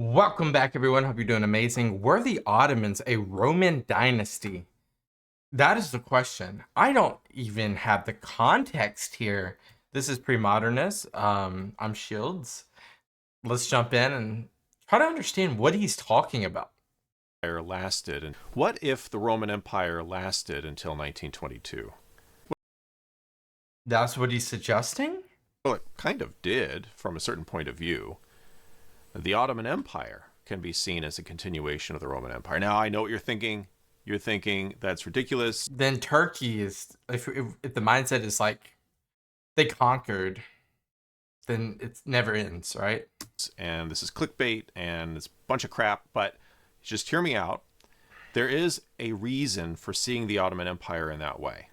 Welcome back, everyone. Hope you're doing amazing. Were the Ottomans a Roman dynasty? That is the question. I don't even have the context here. This is Premodernist. I'm Shields. Let's jump in and try to understand what he's talking about. Lasted, and what if the Roman Empire lasted until 1922? That's what he's suggesting? Well, it kind of did from a certain point of view. The Ottoman Empire can be seen as a continuation of the Roman Empire. Now, I know what you're thinking. You're thinking that's ridiculous. Then Turkey is, if the mindset is like they conquered, then it never ends, right? And this is clickbait and it's a bunch of crap, but just hear me out. There is a reason for seeing the Ottoman Empire in that way.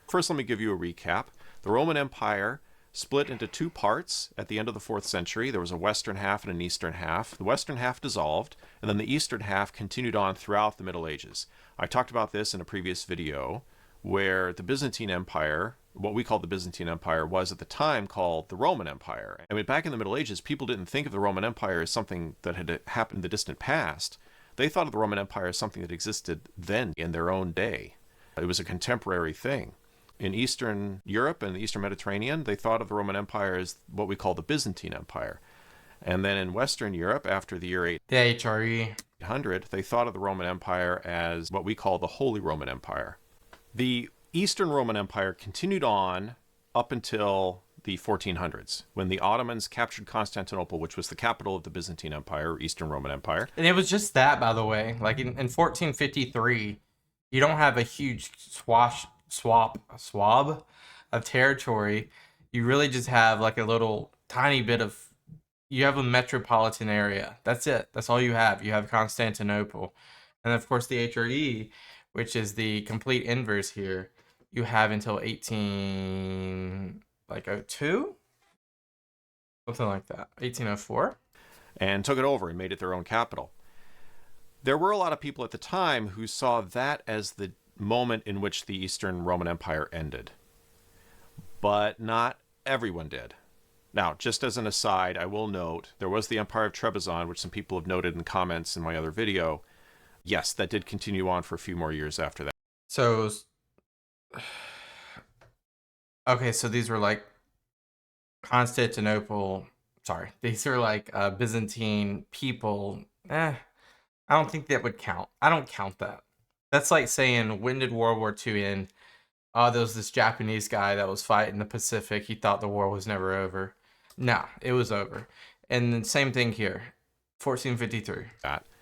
First, let me give you a recap. The Roman Empire split into two parts at the end of the 4th century. There was a western half and an eastern half. The western half dissolved, and then the eastern half continued on throughout the Middle Ages. I talked about this in a previous video, where the Byzantine Empire, what we call the Byzantine Empire, was at the time called the Roman Empire. I mean, back in the Middle Ages, people didn't think of the Roman Empire as something that had happened in the distant past. They thought of the Roman Empire as something that existed then in their own day. It was a contemporary thing. In Eastern Europe and the Eastern Mediterranean, they thought of the Roman Empire as what we call the Byzantine Empire. And then in Western Europe, after the year The HRE. 800, they thought of the Roman Empire as what we call the Holy Roman Empire. The Eastern Roman Empire continued on up until the 1400s, when the Ottomans captured Constantinople, which was the capital of the Byzantine Empire, or Eastern Roman Empire. And it was just that, by the way. Like in 1453, you don't have a huge swab of territory. You really just have like a little tiny bit of, you have a metropolitan area. That's it. That's all you have. You have Constantinople. And of course the HRE, which is the complete inverse here, you have until 1802? Something like that. 1804? And took it over and made it their own capital. There were a lot of people at the time who saw that as the moment in which the Eastern Roman Empire ended. But not everyone did. Now, just as an aside, I will note, there was the Empire of Trebizond, which some people have noted in comments in my other video. Yes, that did continue on for a few more years after that. So, okay, so these were like Constantinople, sorry, these are like Byzantine people. I don't think that would count. I don't count that. That's like saying, when did World War II end? Oh, there was this Japanese guy that was fighting the Pacific. He thought the war was never over. Nah, it was over. And the same thing here, 1453.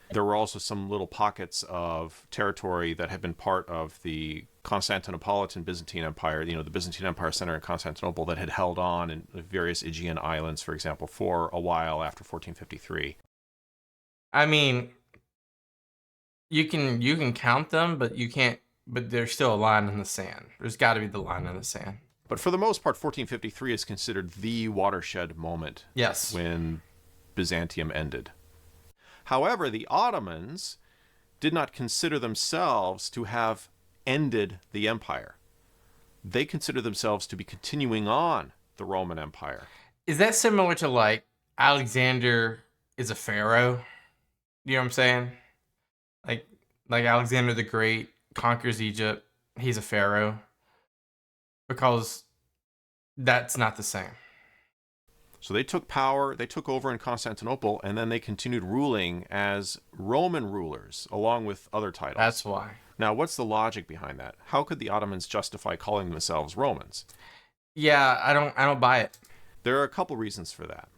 There were also some little pockets of territory that had been part of the Constantinopolitan Byzantine Empire, the Byzantine Empire Center in Constantinople, that had held on in the various Aegean islands, for example, for a while after 1453. I mean, you can count them, but you can't, but there's still a line in the sand. There's got to be the line in the sand. But for the most part, 1453 is considered the watershed moment. Yes. When Byzantium ended. However, the Ottomans did not consider themselves to have ended the empire. They consider themselves to be continuing on the Roman Empire. Is that similar to like Alexander is a pharaoh? You know what I'm saying? Like Alexander the Great conquers Egypt, he's a pharaoh. Because that's not the same. So they took power, they took over in Constantinople, and then they continued ruling as Roman rulers, along with other titles. That's why. Now, what's the logic behind that? How could the Ottomans justify calling themselves Romans? Yeah, I don't buy it. There are a couple reasons for that.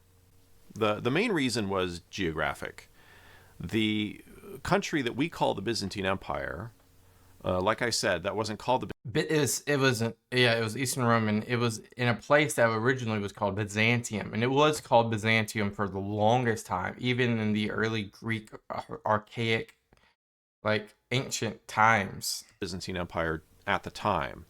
The main reason was geographic. The country that we call the Byzantine Empire, like I said, that wasn't called the. It was Eastern Roman. It was in a place that originally was called Byzantium, and it was called Byzantium for the longest time, even in the early Greek archaic, like ancient times. Byzantine Empire at the time,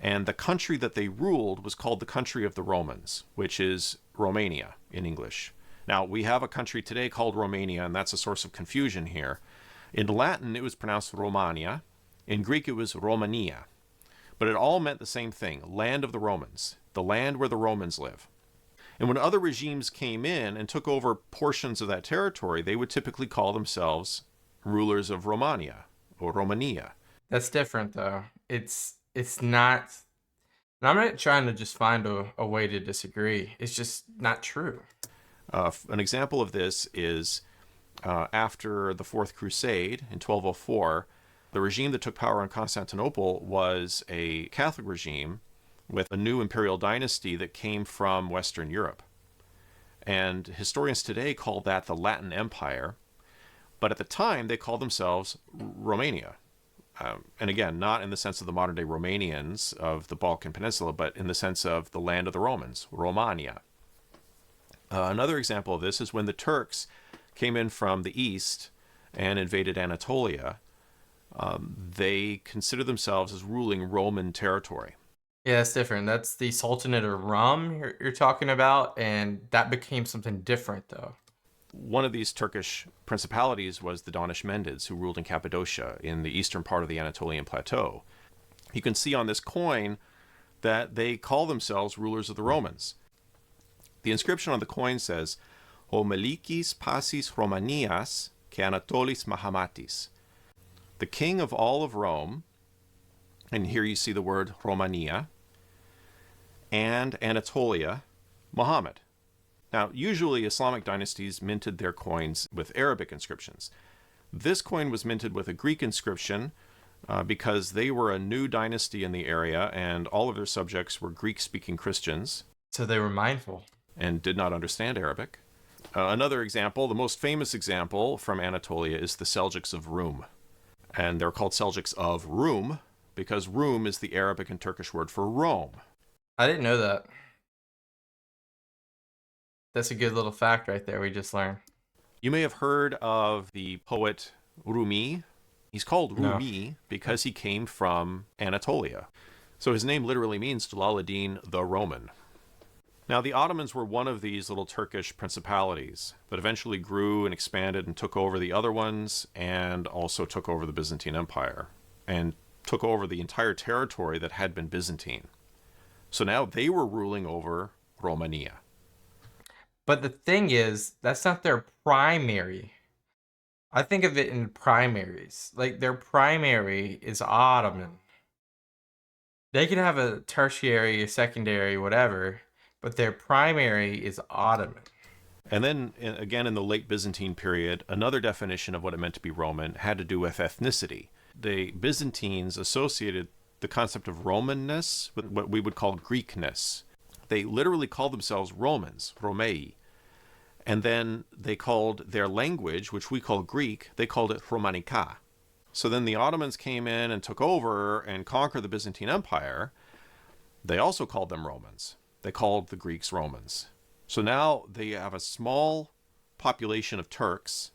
and the country that they ruled was called the country of the Romans, which is Romania in English. Now, we have a country today called Romania, and that's a source of confusion here. In Latin, it was pronounced Romania. In Greek, it was Romania. But it all meant the same thing, land of the Romans, the land where the Romans live. And when other regimes came in and took over portions of that territory, they would typically call themselves rulers of Romania or Romania. That's different though. It's not. And I'm not trying to just find a way to disagree. It's just not true. An example of this is after the Fourth Crusade in 1204, the regime that took power in Constantinople was a Catholic regime with a new imperial dynasty that came from Western Europe. And historians today call that the Latin Empire, but at the time they called themselves Romania. And again, not in the sense of the modern day Romanians of the Balkan Peninsula, but in the sense of the land of the Romans, Romania. Another example of this is when the Turks came in from the east and invaded Anatolia. They consider themselves as ruling Roman territory. Yeah, it's different. That's the Sultanate of Rum you're talking about, and that became something different though. One of these Turkish principalities was the Danishmendids, who ruled in Cappadocia in the eastern part of the Anatolian plateau. You can see on this coin that they call themselves rulers of the Romans. The inscription on the coin says, Homelikis Passis Romanias ke Anatolis Mahamatis. The king of all of Rome, and here you see the word Romania, and Anatolia, Muhammad. Now, usually Islamic dynasties minted their coins with Arabic inscriptions. This coin was minted with a Greek inscription because they were a new dynasty in the area and all of their subjects were Greek-speaking Christians. So they were mindful. And did not understand Arabic. Another example, the most famous example from Anatolia is the Seljuks of Rum. And they're called Seljuks of Rum because Rum is the Arabic and Turkish word for Rome. I didn't know that. That's a good little fact right there we just learned. You may have heard of the poet Rumi. He's called Rumi because he came from Anatolia. So his name literally means Jalaluddin the Roman. Now, the Ottomans were one of these little Turkish principalities that eventually grew and expanded and took over the other ones and also took over the Byzantine Empire and took over the entire territory that had been Byzantine. So now they were ruling over Romania. But the thing is, that's not their primary. I think of it in primaries. Like their primary is Ottoman. They can have a tertiary, a secondary, whatever, but their primary is Ottoman. And then, again, in the late Byzantine period, another definition of what it meant to be Roman had to do with ethnicity. The Byzantines associated the concept of Romanness with what we would call Greekness. They literally called themselves Romans, Romei. And then they called their language, which we call Greek, they called it Romanica. So then the Ottomans came in and took over and conquered the Byzantine Empire. They also called them Romans. They called the Greeks Romans. So now they have a small population of Turks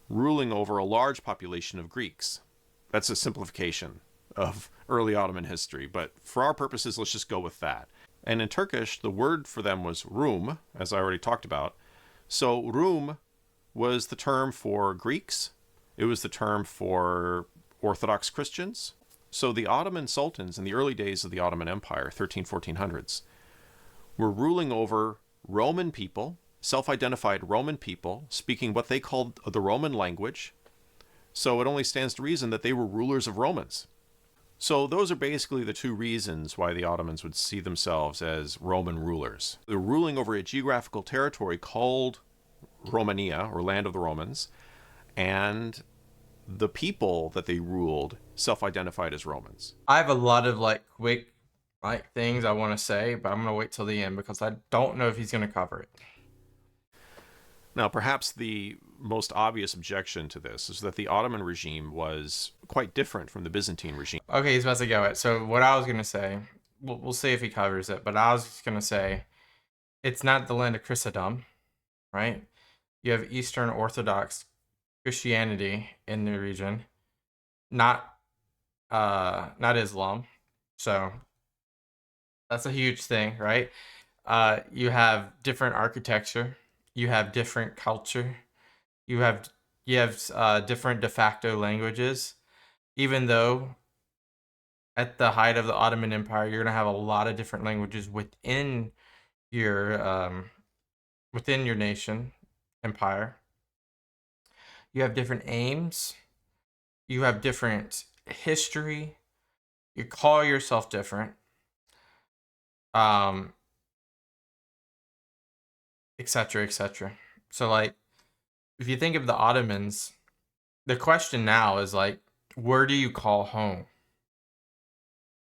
ruling over a large population of Greeks. That's a simplification of early Ottoman history, but for our purposes, let's just go with that. And in Turkish, the word for them was Rum, as I already talked about. So Rum was the term for Greeks. It was the term for Orthodox Christians. So the Ottoman sultans in the early days of the Ottoman Empire, 1400s, were ruling over Roman people, self-identified Roman people, speaking what they called the Roman language. So it only stands to reason that they were rulers of Romans. So those are basically the two reasons why the Ottomans would see themselves as Roman rulers. They're ruling over a geographical territory called Romania, or Land of the Romans, and the people that they ruled self-identified as Romans. I have a lot of quick things I want to say, but I'm going to wait till the end because I don't know if he's going to cover it. Now, perhaps the most obvious objection to this is that the Ottoman regime was quite different from the Byzantine regime. Okay, he's about to go it. So what I was going to say, we'll see if he covers it, but I was just going to say it's not the land of Christendom, right? You have Eastern Orthodox Christianity in the region, not Islam. So that's a huge thing, right? You have different architecture. You have different culture. You have different de facto languages. Even though at the height of the Ottoman Empire, you're going to have a lot of different languages within your within your nation empire. You have different aims. You have different history. You call yourself different. Um, etc. etc. So like if you think of the Ottomans, the question now is like, where do you call home?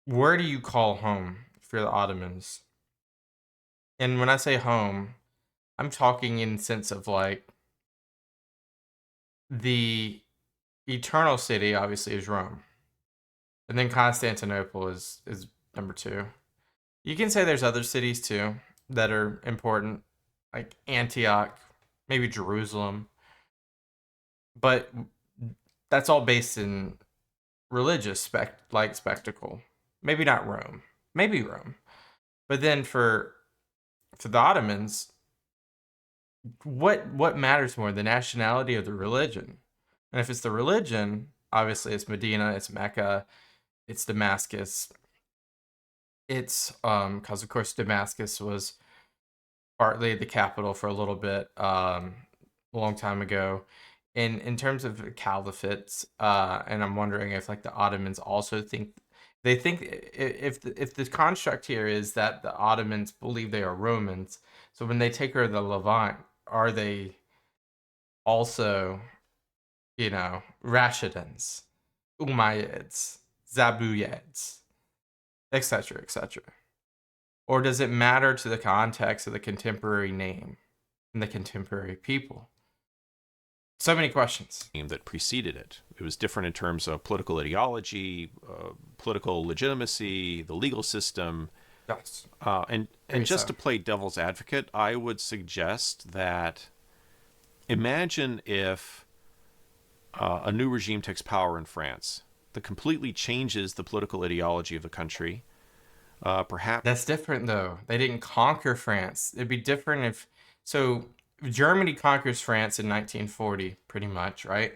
Where do you call home for the Ottomans? And when I say home, I'm talking in sense of like the eternal city obviously is Rome. And then Constantinople is number 2. You can say there's other cities too that are important, like Antioch, maybe Jerusalem, but that's all based in religious spectacle. Maybe not Rome, maybe Rome, but then for the Ottomans, what matters more, the nationality or the religion? And if it's the religion, obviously it's Medina, it's Mecca, it's Damascus. It's because of course Damascus was partly the capital for a little bit, a long time ago. In terms of caliphates, and I'm wondering if like the Ottomans also think they think if the construct here is that the Ottomans believe they are Romans, so when they take over the Levant, are they also, Rashidans, Umayyads, Zabuyids, etc., etc.? Or does it matter to the context of the contemporary name and the contemporary people? So many questions. That preceded it. It was different in terms of political ideology, political legitimacy, the legal system. Yes. And just so. to play devil's advocate, I would suggest that imagine if a new regime takes power in France that completely changes the political ideology of the country. Perhaps That's different though. They didn't conquer France. It'd be different if so Germany conquers France in 1940, pretty much, right?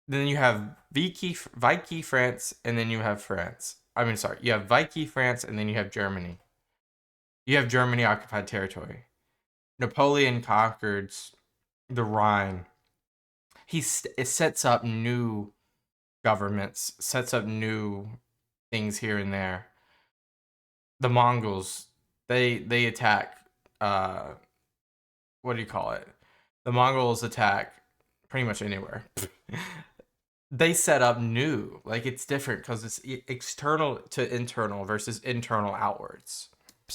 Then you have Vichy France, and then you have France. I mean, sorry, you have Vichy France, and then you have Germany. You have Germany occupied territory. Napoleon conquered the Rhine. It sets up new governments, sets up new things here and there. The Mongols, they attack. What do you call it? The Mongols attack pretty much anywhere. They set up new, like it's different because it's external to internal versus internal outwards.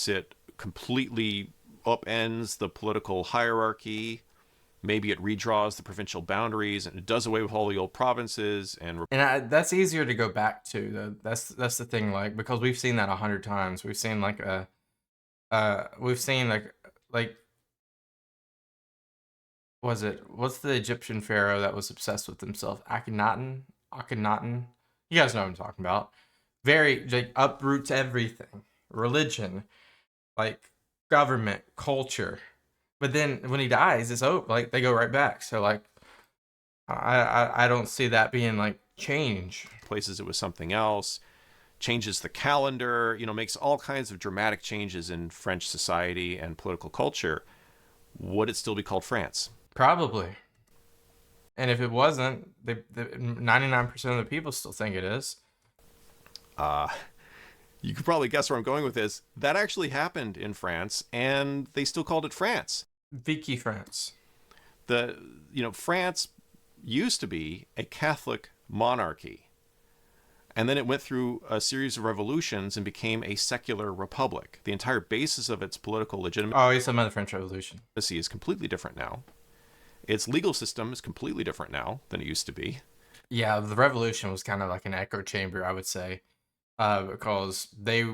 it completely upends the political hierarchy. Maybe it redraws the provincial boundaries and it does away with all the old provinces and That's easier to go back to. That's the thing, like because we've seen that 100 times. We've seen like we've seen like what's the Egyptian pharaoh that was obsessed with himself? Akhenaten. You guys know what I'm talking about. Very like uproots everything, religion, like government, culture. But then when he dies, it's over. Like they go right back. So like I don't see that being like change. places it was something else, changes the calendar, makes all kinds of dramatic changes in French society and political culture. Would it still be called France? Probably. And if it wasn't, the 99% of the people still think it is. You could probably guess where I'm going with this. That actually happened in France, and they still called it France. Vichy France. France used to be a Catholic monarchy, and then it went through a series of revolutions and became a secular republic. The entire basis of its political legitimacy Oh, he's talking about the French Revolution. is completely different now. Its legal system is completely different now than it used to be. Yeah, the revolution was kind of like an echo chamber, I would say, because they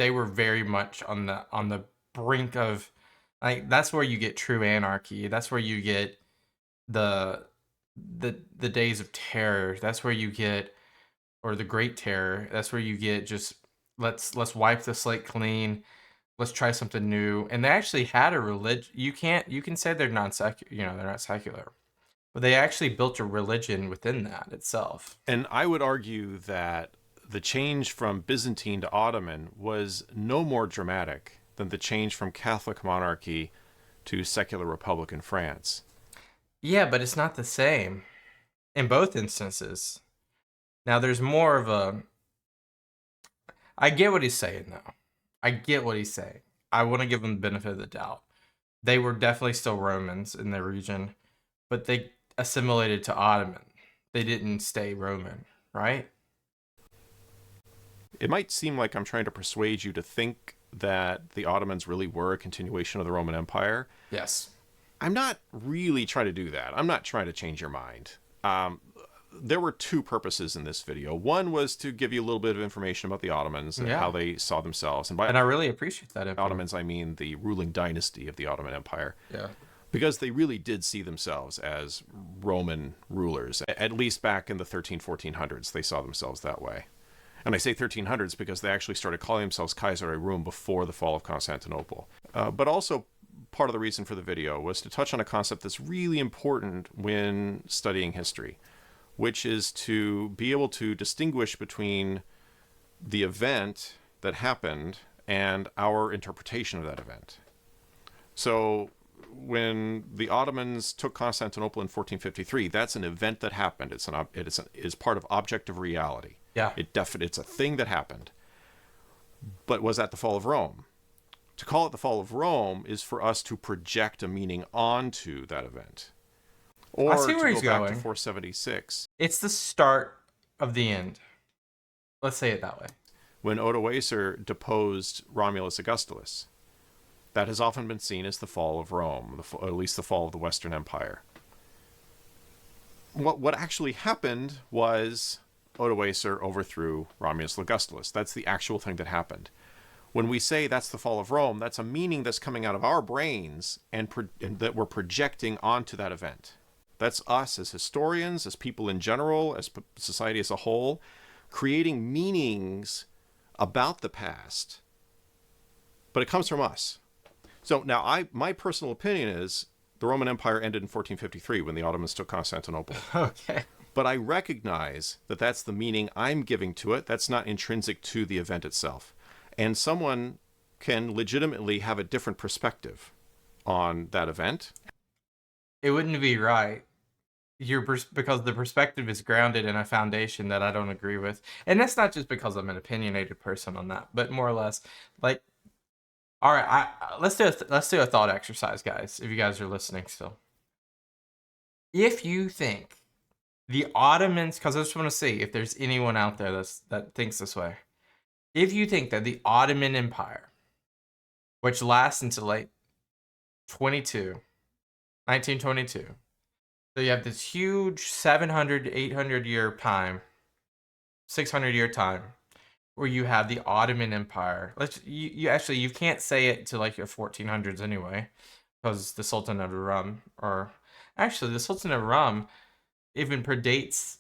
were very much on the brink of, like, that's where you get true anarchy. That's where you get the the days of terror. That's where you get, or the Great Terror. That's where you get just let's wipe the slate clean. Let's try something new. And they actually had a religion. You can say they're non secular. They're not secular, but they actually built a religion within that itself. And I would argue that the change from Byzantine to Ottoman was no more dramatic than the change from Catholic monarchy to secular republic in France. Yeah, but it's not the same in both instances. Now, there's more of a. I get what he's saying, though. I get what he's saying. I want to give him the benefit of the doubt. They were definitely still Romans in their region, but they assimilated to Ottoman. They didn't stay Roman, right? It might seem like I'm trying to persuade you to think that the Ottomans really were a continuation of the Roman Empire. Yes. I'm not really trying to do that. I'm not trying to change your mind. There were two purposes in this video. One was to give you a little bit of information about the Ottomans and how they saw themselves. And by I really appreciate that. Ottomans, I mean the ruling dynasty of the Ottoman Empire. Yeah. Because they really did see themselves as Roman rulers. At least back in the 1400s, they saw themselves that way. And I say 1300s because they actually started calling themselves Kaiser Rum before the fall of Constantinople. But also, part of the reason for the video was to touch on a concept that's really important when studying history, which is to be able to distinguish between the event that happened and our interpretation of that event. So when the Ottomans took Constantinople in 1453, that's an event that happened. It is part of objective reality. Yeah. It's a thing that happened. But was that the fall of Rome? To call it the fall of Rome is for us to project a meaning onto that event. Or I see where to he's go back going. to 476. It's the start of the end. Let's say it that way. When Odoacer deposed Romulus Augustulus. That has often been seen as the fall of Rome, or at least the fall of the Western Empire. What actually happened was Odoacer overthrew Romulus Augustulus. That's the actual thing that happened. When we say that's the fall of Rome, that's a meaning that's coming out of our brains and that we're projecting onto that event. That's us as historians, as people in general, as society as a whole, creating meanings about the past. But it comes from us. So now my personal opinion is the Roman Empire ended in 1453 when the Ottomans took Constantinople. Okay. But I recognize that that's the meaning I'm giving to it. That's not intrinsic to the event itself. And someone can legitimately have a different perspective on that event. It wouldn't be right. Because the perspective is grounded in a foundation that I don't agree with. And that's not just because I'm an opinionated person on that, but more or less, like, all right, let's do a thought exercise, guys, if you guys are listening still. If you think the Ottomans, because I just want to see if there's anyone out there that thinks this way. If you think that the Ottoman Empire, which lasts until like 1922, so you have this huge 700, 800 year time, 600 year time, where you have the Ottoman Empire. You can't say it to like your 1400s anyway, because the Sultan of Rum, or actually the Sultan of Rum even predates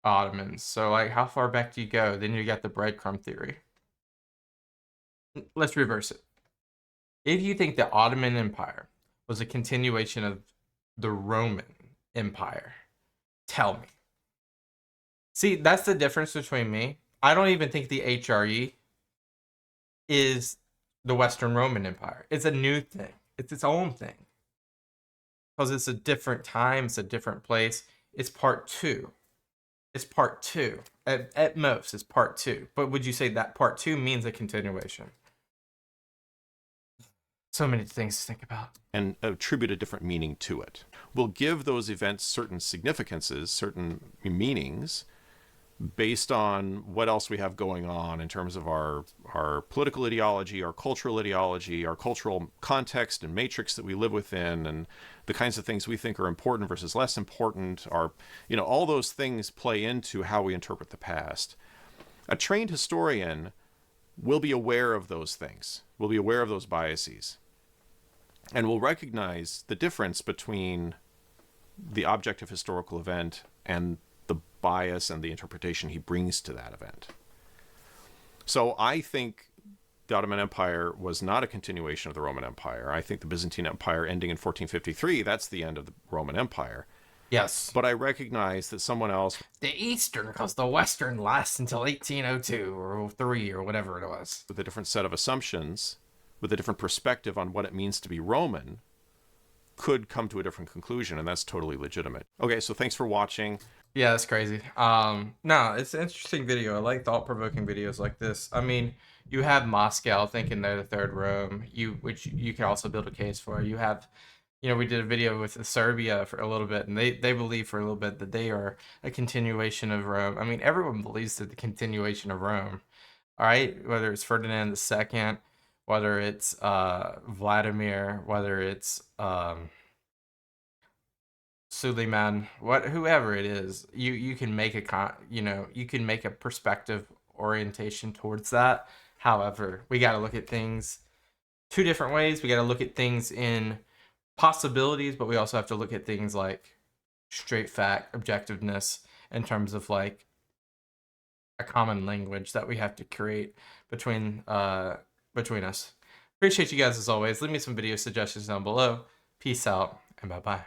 Ottomans. So like, how far back do you go? Then you got the breadcrumb theory. Let's reverse it. If you think the Ottoman Empire was a continuation of the Roman Empire, tell me. See, that's the difference between me. I don't even think the HRE is the Western Roman Empire. It's a new thing. It's its own thing. Because it's a different time, it's a different place. It's part two. It's part two. At most, it's part two. But would you say that part two means a continuation? So many things to think about. And attribute a different meaning to it. We'll give those events certain significances, certain meanings, based on what else we have going on in terms of our political ideology, our cultural context and matrix that we live within, and the kinds of things we think are important versus less important. All those things play into how we interpret the past. A trained historian will be aware of those things, will be aware of those biases, and will recognize the difference between the objective historical event and the bias and the interpretation he brings to that event. So I think the Ottoman Empire was not a continuation of the Roman Empire. I think the Byzantine Empire ending in 1453, that's the end of the Roman Empire. Yes. But I recognize that someone else The Eastern, because the Western lasts until 1802 or 3 or whatever it was. with a different set of assumptions, with a different perspective on what it means to be Roman, could come to a different conclusion, and that's totally legitimate. Okay, so thanks for watching. Yeah, that's crazy. No, it's an interesting video. I like thought-provoking videos like this. I mean, you have Moscow thinking they're the third Rome, which you can also build a case for. You have, we did a video with Serbia for a little bit, and they believe for a little bit that they are a continuation of Rome. I mean, everyone believes that the continuation of Rome. All right, whether it's Ferdinand II, whether it's Vladimir, whether it's Suleiman, whoever it is, you can make you can make a perspective orientation towards that. However, we got to look at things two different ways. We got to look at things in possibilities, but we also have to look at things like straight fact, objectiveness, in terms of like a common language that we have to create between us. Appreciate you guys as always. Leave me some video suggestions down below. Peace out and bye bye.